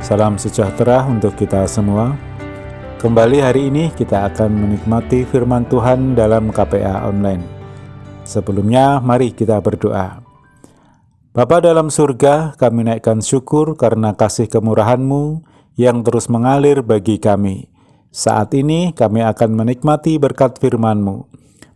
Salam sejahtera untuk kita semua. Kembali hari ini kita akan menikmati firman Tuhan dalam KPA Online. Sebelumnya mari kita berdoa. Bapa dalam surga, kami naikkan syukur karena kasih kemurahan-Mu yang terus mengalir bagi kami. Saat ini kami akan menikmati berkat firman-Mu.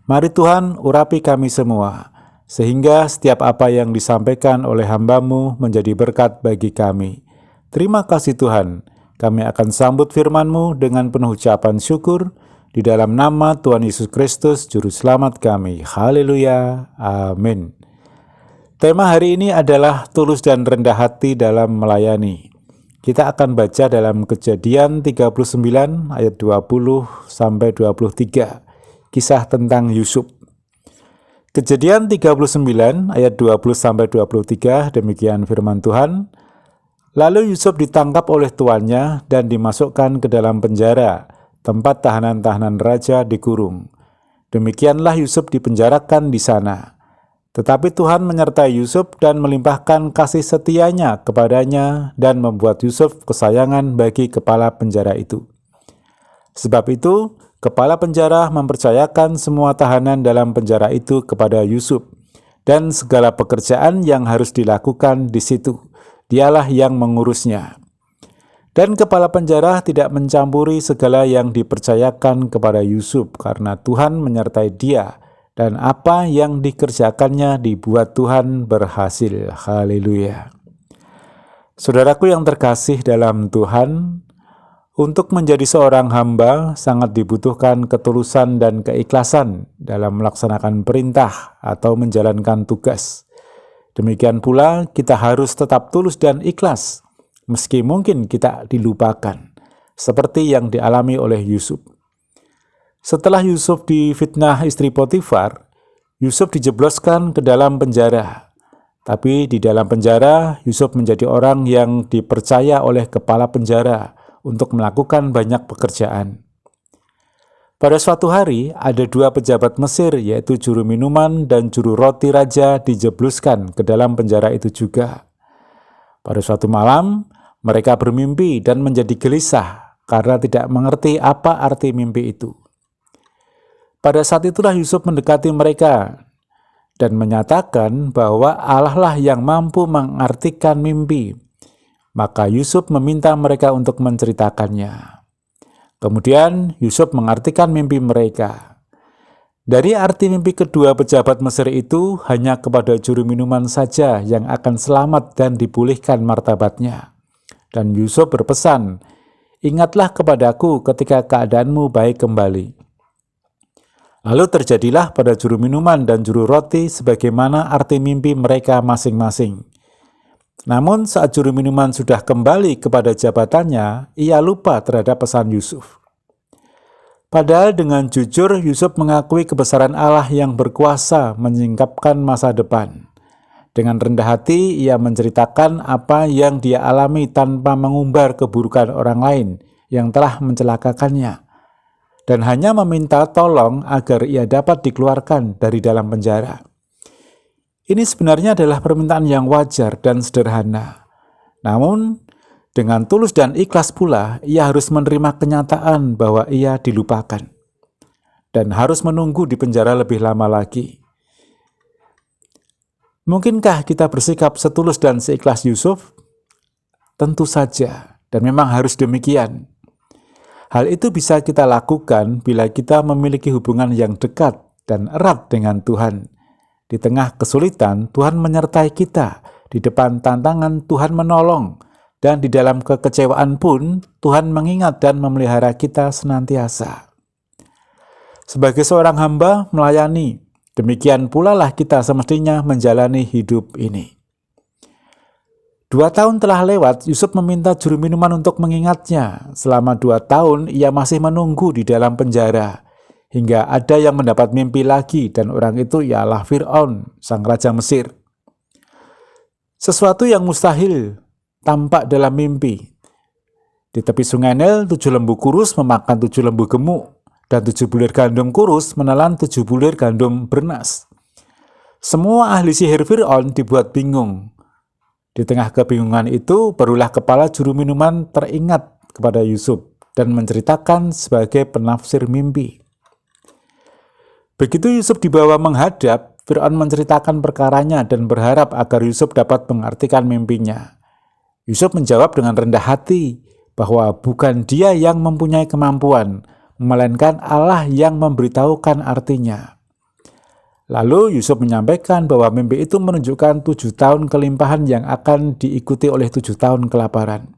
Mari Tuhan urapi kami semua, sehingga setiap apa yang disampaikan oleh hamba-Mu menjadi berkat bagi kami. Terima kasih Tuhan, kami akan sambut firman-Mu dengan penuh ucapan syukur di dalam nama Tuhan Yesus Kristus, Juru Selamat kami. Haleluya, amin. Tema hari ini adalah tulus dan rendah hati dalam melayani. Kita akan baca dalam Kejadian 39 ayat 20-23, kisah tentang Yusuf. Kejadian 39 ayat 20-23, demikian firman Tuhan. Lalu Yusuf ditangkap oleh tuannya dan dimasukkan ke dalam penjara, tempat tahanan-tahanan raja dikurung. Demikianlah Yusuf dipenjarakan di sana. Tetapi Tuhan menyertai Yusuf dan melimpahkan kasih setianya kepadanya dan membuat Yusuf kesayangan bagi kepala penjara itu. Sebab itu, kepala penjara mempercayakan semua tahanan dalam penjara itu kepada Yusuf, dan segala pekerjaan yang harus dilakukan di situ. Dialah yang mengurusnya. Dan kepala penjara tidak mencampuri segala yang dipercayakan kepada Yusuf karena Tuhan menyertai dia dan apa yang dikerjakannya dibuat Tuhan berhasil. Haleluya. Saudaraku yang terkasih dalam Tuhan, untuk menjadi seorang hamba sangat dibutuhkan ketulusan dan keikhlasan dalam melaksanakan perintah atau menjalankan tugas. Demikian pula kita harus tetap tulus dan ikhlas, meski mungkin kita dilupakan, seperti yang dialami oleh Yusuf. Setelah Yusuf difitnah istri Potifar, Yusuf dijebloskan ke dalam penjara. Tapi di dalam penjara, Yusuf menjadi orang yang dipercaya oleh kepala penjara untuk melakukan banyak pekerjaan. Pada suatu hari, ada dua pejabat Mesir, yaitu juru minuman dan juru roti raja, dijebloskan ke dalam penjara itu juga. Pada suatu malam, mereka bermimpi dan menjadi gelisah karena tidak mengerti apa arti mimpi itu. Pada saat itulah Yusuf mendekati mereka dan menyatakan bahwa Allah lah yang mampu mengartikan mimpi. Maka Yusuf meminta mereka untuk menceritakannya. Kemudian Yusuf mengartikan mimpi mereka. Dari arti mimpi kedua pejabat Mesir itu, hanya kepada juru minuman saja yang akan selamat dan dipulihkan martabatnya. Dan Yusuf berpesan, "Ingatlah kepadaku ketika keadaanmu baik kembali." Lalu terjadilah pada juru minuman dan juru roti sebagaimana arti mimpi mereka masing-masing. Namun saat juru minuman sudah kembali kepada jabatannya, ia lupa terhadap pesan Yusuf. Padahal dengan jujur Yusuf mengakui kebesaran Allah yang berkuasa menyingkapkan masa depan. Dengan rendah hati ia menceritakan apa yang dia alami tanpa mengumbar keburukan orang lain yang telah mencelakakannya, dan hanya meminta tolong agar ia dapat dikeluarkan dari dalam penjara. Ini sebenarnya adalah permintaan yang wajar dan sederhana. Namun, dengan tulus dan ikhlas pula, ia harus menerima kenyataan bahwa ia dilupakan dan harus menunggu di penjara lebih lama lagi. Mungkinkah kita bersikap setulus dan seikhlas Yusuf? Tentu saja, dan memang harus demikian. Hal itu bisa kita lakukan bila kita memiliki hubungan yang dekat dan erat dengan Tuhan. Di tengah kesulitan, Tuhan menyertai kita. Di depan tantangan, Tuhan menolong. Dan di dalam kekecewaan pun, Tuhan mengingat dan memelihara kita senantiasa. Sebagai seorang hamba melayani, demikian pula lah kita semestinya menjalani hidup ini. 2 tahun telah lewat, Yusuf meminta juru minuman untuk mengingatnya. Selama 2 tahun, ia masih menunggu di dalam penjara. Hingga ada yang mendapat mimpi lagi, dan orang itu ialah Fir'aun, sang raja Mesir. Sesuatu yang mustahil tampak dalam mimpi. Di tepi sungai Nil, 7 lembu kurus memakan 7 lembu gemuk, dan 7 bulir gandum kurus menelan 7 bulir gandum bernas. Semua ahli sihir Fir'aun dibuat bingung. Di tengah kebingungan itu, barulah kepala juru minuman teringat kepada Yusuf dan menceritakan sebagai penafsir mimpi. Begitu Yusuf dibawa menghadap, Fir'aun menceritakan perkaranya dan berharap agar Yusuf dapat mengartikan mimpinya. Yusuf menjawab dengan rendah hati bahwa bukan dia yang mempunyai kemampuan, melainkan Allah yang memberitahukan artinya. Lalu Yusuf menyampaikan bahwa mimpi itu menunjukkan 7 tahun kelimpahan yang akan diikuti oleh 7 tahun kelaparan.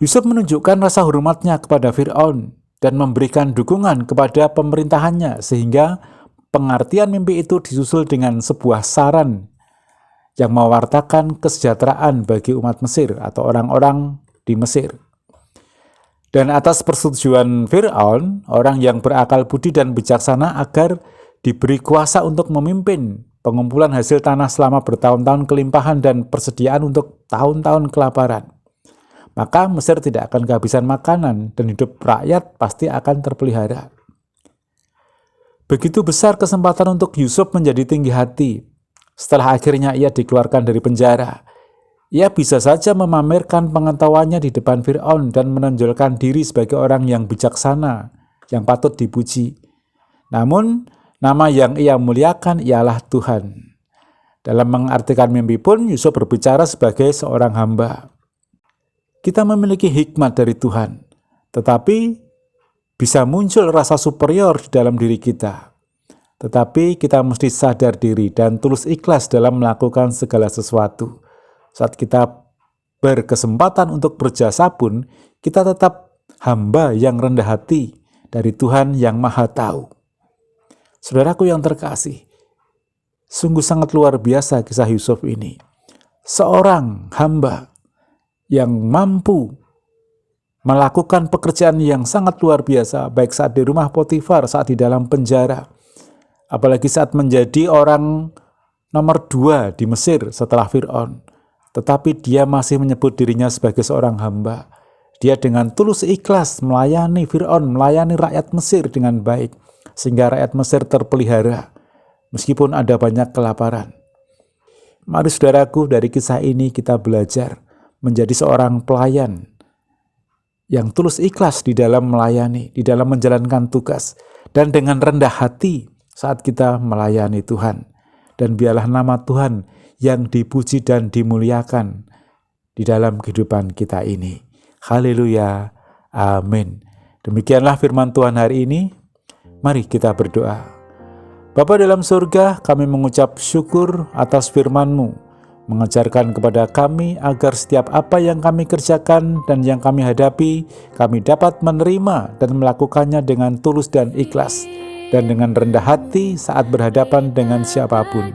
Yusuf menunjukkan rasa hormatnya kepada Fir'aun dan memberikan dukungan kepada pemerintahannya sehingga pengertian mimpi itu disusul dengan sebuah saran yang mewartakan kesejahteraan bagi umat Mesir atau orang-orang di Mesir. Dan atas persetujuan Fir'aun, orang yang berakal budi dan bijaksana agar diberi kuasa untuk memimpin pengumpulan hasil tanah selama bertahun-tahun kelimpahan dan persediaan untuk tahun-tahun kelaparan. Maka Mesir tidak akan kehabisan makanan dan hidup rakyat pasti akan terpelihara. Begitu besar kesempatan untuk Yusuf menjadi tinggi hati. Setelah akhirnya ia dikeluarkan dari penjara, ia bisa saja memamerkan pengetahuannya di depan Fir'aun dan menonjolkan diri sebagai orang yang bijaksana, yang patut dipuji. Namun, nama yang ia muliakan ialah Tuhan. Dalam mengartikan mimpi pun, Yusuf berbicara sebagai seorang hamba. Kita memiliki hikmat dari Tuhan, tetapi bisa muncul rasa superior di dalam diri kita. Tetapi kita mesti sadar diri dan tulus ikhlas dalam melakukan segala sesuatu. Saat kita berkesempatan untuk berjasa pun, kita tetap hamba yang rendah hati dari Tuhan yang Maha Tahu. Saudaraku yang terkasih, sungguh sangat luar biasa kisah Yusuf ini. Seorang hamba yang mampu melakukan pekerjaan yang sangat luar biasa, baik saat di rumah Potifar, saat di dalam penjara, apalagi saat menjadi orang nomor 2 di Mesir setelah Fir'aun. Tetapi dia masih menyebut dirinya sebagai seorang hamba. Dia dengan tulus ikhlas melayani Fir'aun, melayani rakyat Mesir dengan baik, sehingga rakyat Mesir terpelihara, meskipun ada banyak kelaparan. Mari saudaraku, dari kisah ini kita belajar menjadi seorang pelayan yang tulus ikhlas di dalam melayani, di dalam menjalankan tugas, dan dengan rendah hati saat kita melayani Tuhan. Dan biarlah nama Tuhan yang dipuji dan dimuliakan di dalam kehidupan kita ini. Haleluya, amin. Demikianlah firman Tuhan hari ini. Mari kita berdoa. Bapa dalam surga, kami mengucap syukur atas firman-Mu, mengajarkan kepada kami agar setiap apa yang kami kerjakan dan yang kami hadapi, kami dapat menerima dan melakukannya dengan tulus dan ikhlas, dan dengan rendah hati saat berhadapan dengan siapapun.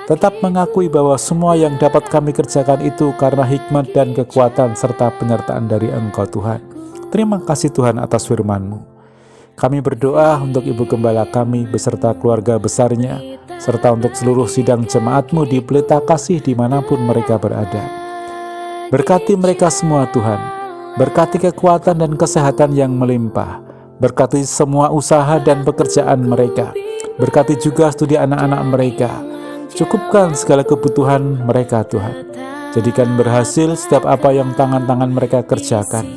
Tetap mengakui bahwa semua yang dapat kami kerjakan itu karena hikmat dan kekuatan serta penyertaan dari Engkau Tuhan. Terima kasih Tuhan atas firman-Mu. Kami berdoa untuk Ibu Gembala kami beserta keluarga besarnya, serta untuk seluruh sidang jemaat-Mu di Pelita Kasih dimanapun mereka berada. Berkati mereka semua Tuhan, berkati kekuatan dan kesehatan yang melimpah, berkati semua usaha dan pekerjaan mereka, berkati juga studi anak-anak mereka, cukupkan segala kebutuhan mereka Tuhan. Jadikan berhasil setiap apa yang tangan-tangan mereka kerjakan.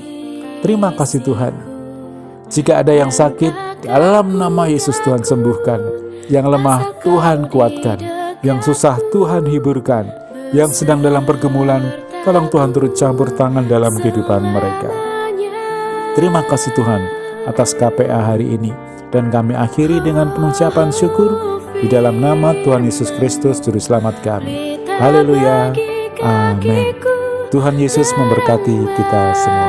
Terima kasih Tuhan. Jika ada yang sakit, dalam nama Yesus Tuhan sembuhkan. Yang lemah Tuhan kuatkan. Yang susah Tuhan hiburkan. Yang sedang dalam pergumulan, tolong Tuhan turut campur tangan dalam kehidupan mereka. Terima kasih Tuhan atas KPA hari ini. Dan kami akhiri dengan pengucapan syukur di dalam nama Tuhan Yesus Kristus Juru Selamat kami. Haleluya, amin. Tuhan Yesus memberkati kita semua.